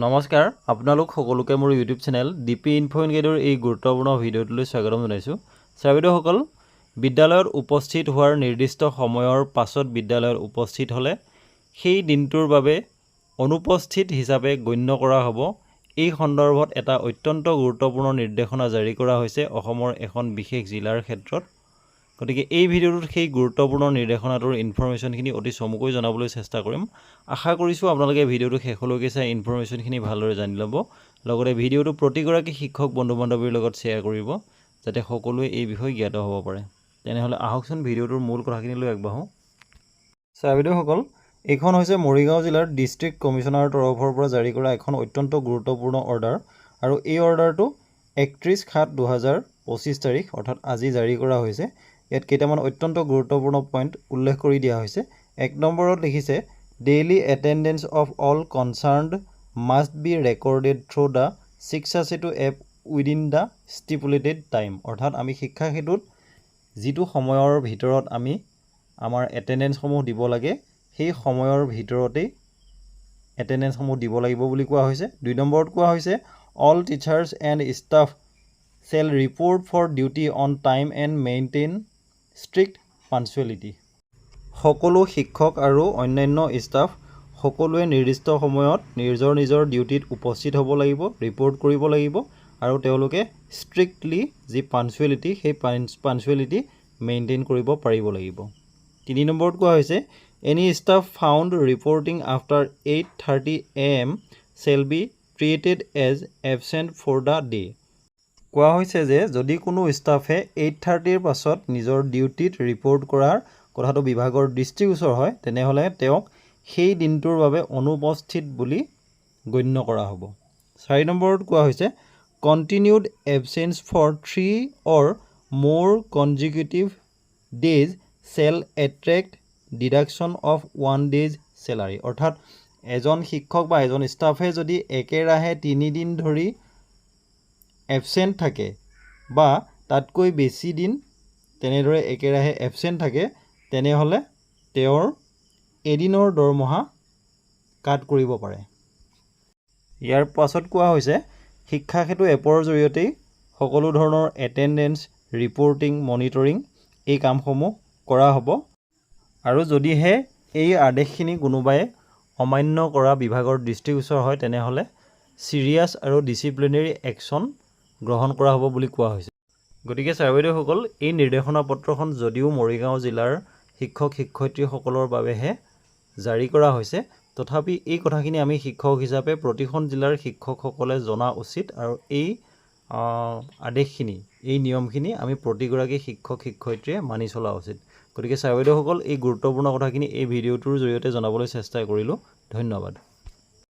নমস্কাৰ আপোনালোক সকলোকে মোৰ ইউটিউব চেনেল ডিপি ইনফো ইনগাইডৰ এই গুৰুত্বপূৰ্ণ ভিডিঅ'টোলৈ স্বাগতম জনাইছোঁ। ছাত্ৰসকল বিদ্যালয়ত উপস্থিত হোৱাৰ নিৰ্দিষ্ট সময়ৰ পাছত বিদ্যালয়ত উপস্থিত হ'লে সেই দিনটোৰ বাবে অনুপস্থিত হিচাপে গণ্য কৰা হ'ব। এই সন্দৰ্ভত এটা অত্যন্ত গুৰুত্বপূৰ্ণ নিৰ্দেশনা জাৰি কৰা হৈছে অসমৰ এখন বিশেষ জিলাৰ ক্ষেত্ৰত। গতিকে এই ভিডিঅ'টোত সেই গুৰুত্বপূৰ্ণ নিৰ্দেশনাটোৰ ইনফৰমেশ্যনখিনি অতি চমুকৈ জনাবলৈ চেষ্টা কৰিম। আশা কৰিছোঁ আপোনালোকে ভিডিঅ'টো শেষলৈকে চাই ইনফৰমেশ্যনখিনি ভালদৰে জানি ল'ব। লগতে ভিডিঅ'টো প্ৰতিগৰাকী শিক্ষক বন্ধু বান্ধৱীৰ লগত শ্বেয়াৰ কৰিব যাতে সকলোৱে এই বিষয়ে জ্ঞাত হ'ব পাৰে। তেনেহ'লে আহকচোন ভিডিঅ'টোৰ মূল কথাখিনিলৈ আগবাঢ়োঁ। ছাত্ৰসকল এইখন হৈছে মৰিগাঁও জিলাৰ ডিষ্ট্ৰিক্ট কমিশ্যনাৰৰ তৰফৰ পৰা জাৰি কৰা এখন অত্যন্ত গুৰুত্বপূৰ্ণ অৰ্ডাৰ আৰু এই অৰ্ডাৰটো 31/7/2025 তাৰিখ অৰ্থাৎ আজি জাৰি কৰা হৈছে। ইয়াত কেইটামান অত্যন্ত গুৰুত্বপূৰ্ণ পইণ্ট উল্লেখ কৰি দিয়া হৈছে। 1 নম্বৰত লিখিছে daily attendance of all concerned must be recorded through the Shiksha Setu app within the stipulated time. অৰ্থাৎ আমি শিক্ষা সেতুত যিটো সময়ৰ ভিতৰত আমি আমাৰ এটেণ্ডেঞ্চসমূহ দিব লাগে সেই সময়ৰ ভিতৰতেই এটেণ্ডেঞ্চসমূহ দিব লাগিব বুলি কোৱা হৈছে। 2 নম্বৰত কোৱা হৈছে all teachers and staff shall report for duty on time and maintain strict punctuality. সকলো শিক্ষক আৰু অন্যান্য ষ্টাফ সকলোৱে নিৰ্দিষ্ট সময়ত নিজৰ ডিউটিত উপস্থিত হ'ব লাগিব, ৰিপৰ্ট কৰিব লাগিব আৰু তেওঁলোকে ষ্ট্ৰিক্টলি যি পাঞ্চুৱেলিটি সেই পাঞ্চুৱেলিটি মেইনটেইন কৰিব পাৰিব লাগিব। 3 নম্বৰত কোৱা হৈছে any staff found reporting after 8:30 AM shall be treated as absent for the day. কোৱা হৈছে যে যদি কোনো ষ্টাফে 8:30ৰ পাছত নিজৰ ডিউটিত ৰিপৰ্ট কৰাৰ কথাটো বিভাগৰ দৃষ্টিগোচৰ হয় তেনেহ'লে তেওঁক সেই দিনটোৰ বাবে অনুপস্থিত বুলি গণ্য কৰা হ'ব। 4 নম্বৰত কোৱা হৈছে continued absence for 3 or more consecutive days shall attract deduction of 1 day's salary। অৰ্থাৎ এজন শিক্ষক বা এজন ষ্টাফে যদি একেৰাহে 3 দিন ধৰি এবচেণ্ট থাকে বা তাতকৈ বেছি দিন তেনেদৰে একেৰাহে এবচেণ্ট থাকে তেনেহ'লে তেওঁৰ এদিনৰ দৰমহা কাট কৰিব পাৰে। ইয়াৰ পাছত কোৱা হৈছে শিক্ষা সেতু এপৰ জৰিয়তেই সকলো ধৰণৰ এটেণ্ডেঞ্চ ৰিপৰ্টিং মনিটৰিং এই কামসমূহ কৰা হ'ব আৰু যদিহে এই আদেশখিনি কোনোবাই অমান্য কৰা বিভাগৰ দৃষ্টিগোচৰ হয় তেনেহ'লে চিৰিয়াছ আৰু ডিচিপ্লিনেৰী একশ্যন গ্ৰহণ কৰা হ'ব বুলি কোৱা হৈছে। গতিকে ছাত্ৰসকল এই নিৰ্দেশনা পত্ৰখন যদিও মৰিগাঁও জিলাৰ শিক্ষক শিক্ষয়িত্ৰীসকলৰ বাবেহে জাৰি কৰা হৈছে তথাপি এই কথাখিনি আমি শিক্ষক হিচাপে প্ৰতিখন জিলাৰ শিক্ষকসকলে জনা উচিত আৰু এই আদেশখিনি এই নিয়মখিনি আমি প্ৰতিগৰাকী শিক্ষক শিক্ষয়িত্ৰীয়ে মানি চলা উচিত। গতিকে ছাত্ৰসকল এই গুৰুত্বপূৰ্ণ কথাখিনি এই ভিডিঅ'টোৰ জৰিয়তে জনাবলৈ চেষ্টা কৰিলোঁ। ধন্যবাদ।